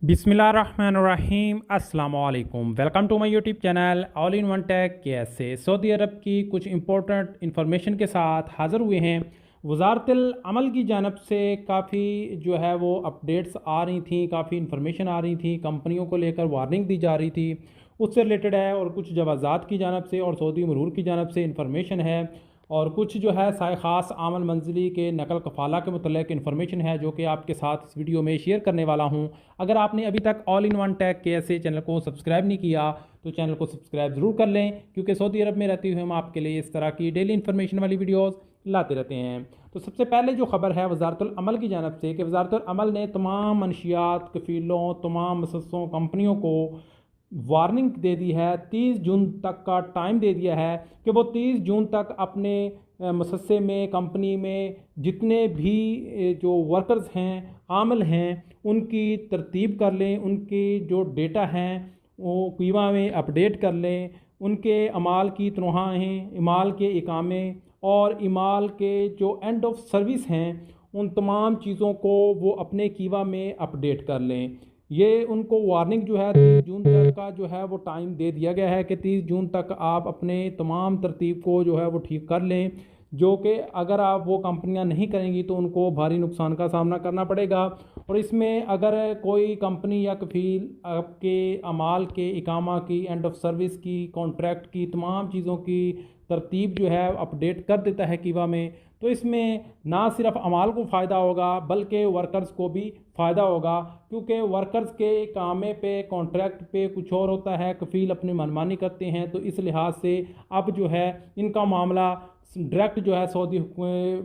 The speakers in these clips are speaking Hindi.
बिस्मिल्लाहिर्रहमानिर्रहीम अस्सलाम वालेकुम। Welcome to my YouTube channel all in one tech. कैसे सऊदी अरब की कुछ इंपॉर्टेंट इन्फॉर्मेशन के साथ हाज़िर हुए हैं। वज़ारतुल अमल की जानब से काफ़ी जो है वो अपडेट्स आ रही थी, काफ़ी इन्फॉर्मेशन आ रही थी, कंपनियों को लेकर वार्निंग दी जा रही थी, उससे रिलेटेड है। और कुछ जवाज़ात की जानब से और सऊदी मरूर की जानब से इन्फॉर्मेशन है, और कुछ जो है ख़ास आमल मंजिली के नकल कफ़ाला के मतलब इन्फॉर्मेशन है जो कि आपके साथ इस वीडियो में शेयर करने वाला हूं। अगर आपने अभी तक ऑल इन वन टेक के ऐसे चैनल को सब्सक्राइब नहीं किया तो चैनल को सब्सक्राइब ज़रूर कर लें, क्योंकि सऊदी अरब में रहते हुए हम आपके लिए इस तरह की डेली इन्फॉर्मेशन वाली वीडियोज़ लाते रहते हैं। तो सबसे पहले जो खबर है वज़ारतुल अमल की जानब से कि वज़ारतुल अमल ने तमाम मनशियात, कफ़ीलों, तमाम मुसस्सों, कंपनियों को वार्निंग दे दी है। 30 जून तक का टाइम दे दिया है कि वो 30 जून तक अपने मुसस्से में, कंपनी में जितने भी जो वर्कर्स हैं, आमल हैं, उनकी तरतीब कर लें, उनके जो डेटा हैं वो कीवा में अपडेट कर लें, उनके अमाल की तनख्वाहें, इमाल के इकामे और इमाल के जो एंड ऑफ सर्विस हैं, उन तमाम चीज़ों को वो अपने कीवा में अपडेट कर लें। ये उनको वार्निंग जो है 30 जून तक का जो है वो टाइम दे दिया गया है कि 30 जून तक आप अपने तमाम तरतीब को जो है वो ठीक कर लें, जो कि अगर आप वो कंपनियां नहीं करेंगी तो उनको भारी नुकसान का सामना करना पड़ेगा। और इसमें अगर कोई कंपनी या कफील आपके अमाल के, इकामा की, एंड ऑफ सर्विस की, कॉन्ट्रैक्ट की, तमाम चीज़ों की तरतीब जो है अपडेट कर देता है कीवा में, तो इसमें ना सिर्फ अमाल को फ़ायदा होगा बल्कि वर्कर्स को भी फ़ायदा होगा, क्योंकि वर्कर्स के कामे पे, कॉन्ट्रैक्ट पे कुछ और होता है, कफ़ील अपनी मनमानी करते हैं। तो इस लिहाज से अब जो है इनका मामला डायरेक्ट जो है सऊदी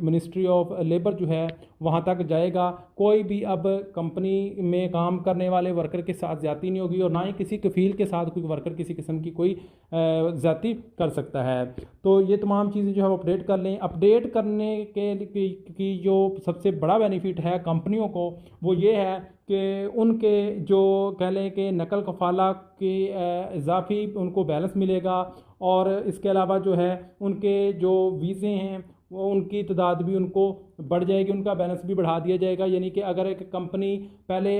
मिनिस्ट्री ऑफ लेबर जो है वहाँ तक जाएगा। कोई भी अब कंपनी में काम करने वाले वर्कर के साथ ज़्यादती नहीं होगी, और ना ही किसी कफ़ील के साथ कोई वर्कर किसी किस्म की कोई ज़्यादती कर सकता है। तो ये तमाम चीज़ें जो है अपडेट कर लें। अपडेट करने की जो सबसे बड़ा बेनिफिट है कंपनियों को वो ये है कि उनके जो कह लें कि नकल कफ़ाला के इजाफी उनको बैलेंस मिलेगा, और इसके अलावा जो है उनके जो वीज़े हैं वो उनकी तादाद भी उनको बढ़ जाएगी, उनका बैलेंस भी बढ़ा दिया जाएगा। यानी कि अगर एक कंपनी पहले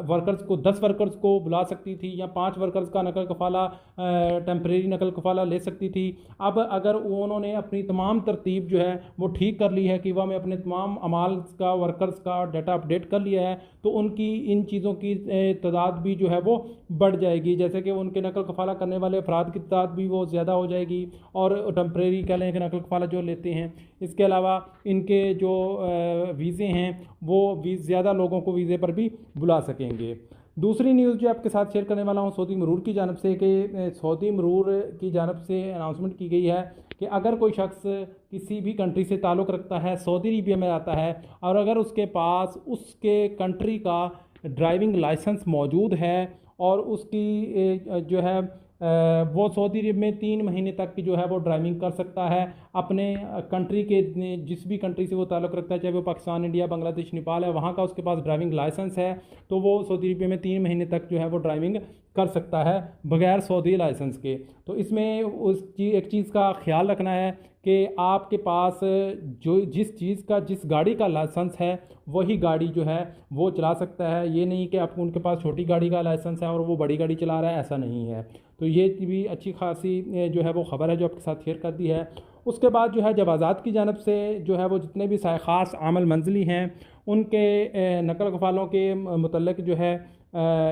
वर्कर्स को 10 वर्कर्स को बुला सकती थी या 5 वर्कर्स का नकल कफ़ाला, टेम्परेरी नकल कफ़ाला ले सकती थी, अब अगर उन्होंने अपनी तमाम तरतीब जो है वो ठीक कर ली है कि वह में अपने तमाम अमाल का, वर्कर्स का डाटा अपडेट कर लिया है, तो उनकी इन चीज़ों की तादाद भी जो है वो बढ़ जाएगी। जैसे कि उनके नकल कफ़ाला करने वाले अफराद की तादाद भी वो ज़्यादा हो जाएगी, और टेम्परेरी कह लें कि नकल कफ़ाला जो लेते हैं, इसके अलावा इनके जो वीज़े हैं वो ज़्यादा लोगों को वीज़े पर भी बुला सकेंगे। दूसरी न्यूज़ जो आपके साथ शेयर करने वाला हूँ सऊदी मरूर की जानब से कि सऊदी मरूर की जानब से अनाउंसमेंट की गई है कि अगर कोई शख्स किसी भी कंट्री से ताल्लुक़ रखता है, सऊदी अरबिया में आता है, और अगर उसके पास उसके कंट्री का ड्राइविंग लाइसेंस मौजूद है और उसकी जो है वो सऊदी अरब में 3 महीने तक की जो है वो ड्राइविंग कर सकता है अपने कंट्री के, जिस भी कंट्री से वो ताल्लुक़ रखता है, चाहे वो पाकिस्तान, इंडिया, बांग्लादेश, नेपाल है, वहाँ का उसके पास ड्राइविंग लाइसेंस है, तो वो सऊदी अरब में 3 महीने तक जो है वो ड्राइविंग कर सकता है बगैर सऊदी लाइसेंस के। तो इसमें एक चीज़ का ख्याल रखना है कि आपके पास जो जिस चीज़ का, जिस गाड़ी का लाइसेंस है वही गाड़ी जो है वो चला सकता है। ये नहीं कि आपको उनके पास छोटी गाड़ी का लाइसेंस है और वो बड़ी गाड़ी चला रहा है, ऐसा नहीं है। तो ये भी अच्छी खासी जो है वो ख़बर है जो आपके साथ शेयर कर दी है। उसके बाद जो है जवाज़ात की जानब से जो है वो जितने भी ख़ास आमल मंजिली हैं उनके नकल कफ़ालों के मुतल्लिक़ जो है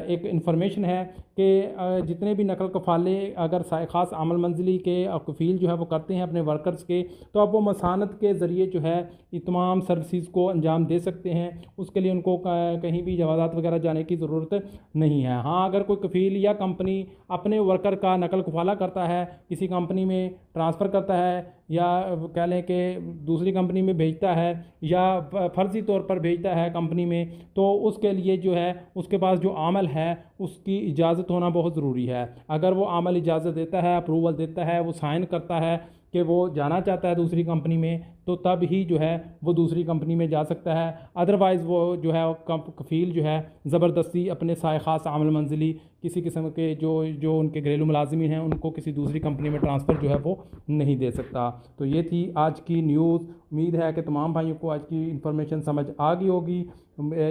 एक इन्फॉर्मेशन है कि जितने भी नकल कफ़ाले अगर ख़ास आमल मंजिली के कफ़ील जो है वो करते हैं अपने वर्कर्स के, तो अब वो मसानत के ज़रिए जो है तमाम सर्विसेज को अंजाम दे सकते हैं। उसके लिए उनको कहीं भी जवाज़ात वगैरह जाने की ज़रूरत नहीं है। हाँ, अगर कोई कफ़ील या कंपनी अपने वर्कर का नकल कफ़ाला करता है, किसी कंपनी में ट्रांसफ़र करता है, या कह लें कि दूसरी कंपनी में भेजता है, या फ़र्ज़ी तौर पर भेजता है कंपनी में, तो उसके लिए जो है उसके पास जो आमल है उसकी इजाज़त होना बहुत ज़रूरी है। अगर वो आमल इजाज़त देता है, अप्रूवल देता है, वो साइन करता है, कि वो जाना चाहता है दूसरी कंपनी में, तो तब ही जो है वो दूसरी कंपनी में जा सकता है। अदरवाइज़ वो जो है कफ़ील जो है ज़बरदस्ती अपने साए ख़ास आमल मंजिली किसी किस्म के जो उनके घरेलू मुलाजिमीन हैं उनको किसी दूसरी कंपनी में ट्रांसफ़र जो है वो नहीं दे सकता। तो ये थी आज की न्यूज़। उम्मीद है कि तमाम भाइयों को आज की इन्फॉर्मेशन समझ आ गई होगी।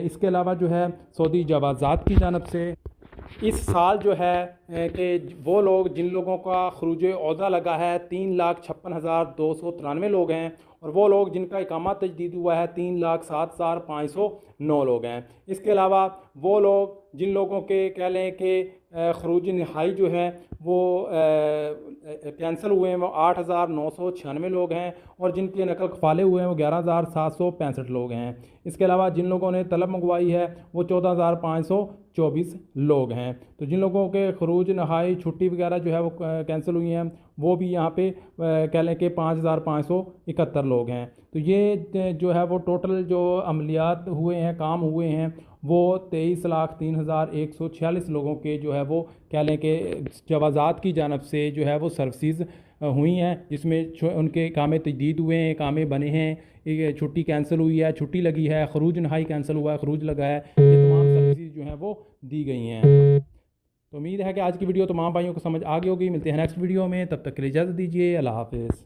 इसके अलावा जो है सऊदी जवाज़ात की जानब से इस साल जो है कि वो लोग जिन लोगों का खरूज ओहदा लगा है 3,56,293 लोग हैं, और वो लोग जिनका इकामा तजदीद हुआ है 3,07,509 लोग हैं। इसके अलावा वो लोग जिन लोगों के कह लें कि खरूज नहाई जो है वो कैंसिल हुए हैं वो 8,996 लोग हैं, और जिनके नकल खफाले हुए हैं वो 11,765 लोग हैं। इसके अलावा जिन लोगों ने तलब मंगवाई है वो 14,524 लोग हैं। तो जिन लोगों के खरूज नहाई छुट्टी वगैरह जो है वो कैंसिल हुई हैं वो भी यहाँ पे कह लें कि 5,571 लोग हैं। तो ये जो है वो टोटल जो अमलियात हुए हैं, काम हुए हैं, वो 23,03,146 लोगों के जो है वो कह लें कि जवाज़ात की जानब से जो है वो सर्विसेज हुई हैं, जिसमें उनके कामे तजदीद हुए हैं, कामे बने हैं, छुट्टी कैंसिल हुई है, छुट्टी लगी है, खरूज नहाई कैंसिल हुआ है, खरूज लगा है, ये तमाम सर्विसेज जो हैं वो दी गई हैं। तो उम्मीद है कि आज की वीडियो तमाम भाइयों को समझ आ गई होगी। मिलते हैं नेक्स्ट वीडियो में, तब तक के लिए इजाज़त दीजिए। अल्लाह हाफ़िज़।